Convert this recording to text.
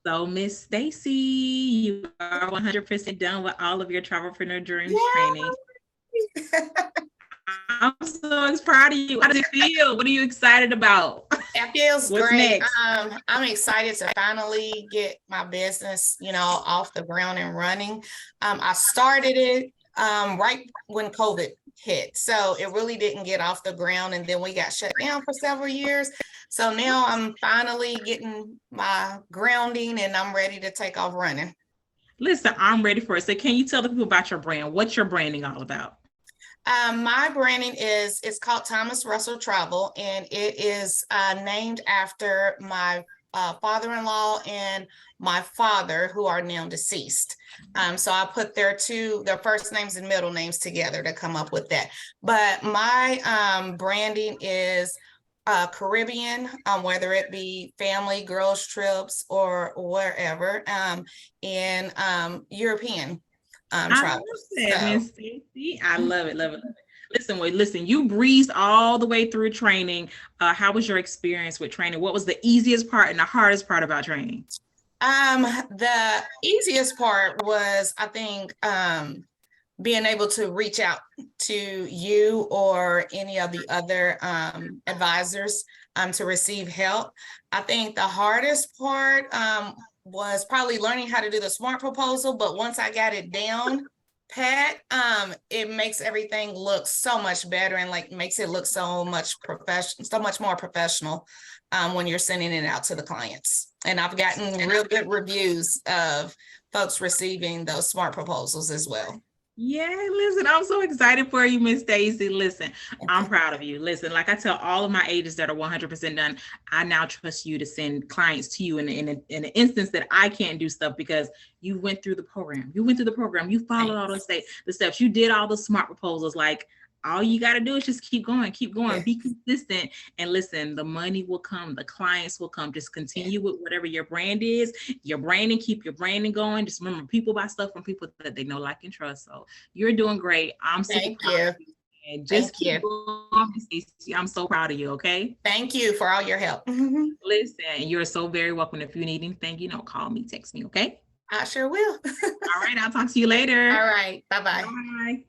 So, Miss Stacy, you are 100% done with all of your Travelpreneur Dreams training. I'm so proud of you. How does it feel? What are you excited about? It feels What's great. next? I'm excited to finally get my business, off the ground and running. I started it right when COVID hit, so it really didn't get off the ground, and then we got shut down for several years. So now I'm finally getting my grounding, and I'm ready to take off running. Listen, I'm ready for it. So, can you tell the people about your brand? What's your branding all about? My branding it's called Thomas Russell Travel, and it is named after my father-in-law and my father, who are now deceased. So I put their first names and middle names together to come up with that. But my branding is Caribbean, whether it be family, girls trips, or wherever, and European travel. I love it, Ms. Stacey. I love it, love it, love it. Listen, you breezed all the way through training. How was your experience with training? What was the easiest part and the hardest part about training? The easiest part was, I think, being able to reach out to you or any of the other advisors to receive help. I think the hardest part was probably learning how to do the SMART proposal, but once I got it down pat, it makes everything look so much better, and makes it look so much more professional when you're sending it out to the clients. And I've gotten real good reviews of folks receiving those SMART proposals as well. Yeah, listen, I'm so excited for you, Ms. Stacey. Listen, I'm proud of you. Listen, like I tell all of my agents that are 100% done, I now trust you to send clients to you in an instance that I can't do stuff, because you went through the program. You followed all the steps. You did all the SMART proposals. All you got to do is just keep going, be consistent. And listen, the money will come, the clients will come. Just continue with whatever your brand is, your branding, keep your branding going. Just remember, people buy stuff from people that they know, like, and trust. So you're doing great. I'm super proud of you. And just keep going. I'm so proud of you. Okay. Thank you for all your help. Listen, you're so very welcome. If you need anything, call me, text me. Okay. I sure will. All right. I'll talk to you later. All right. Bye-bye. Bye.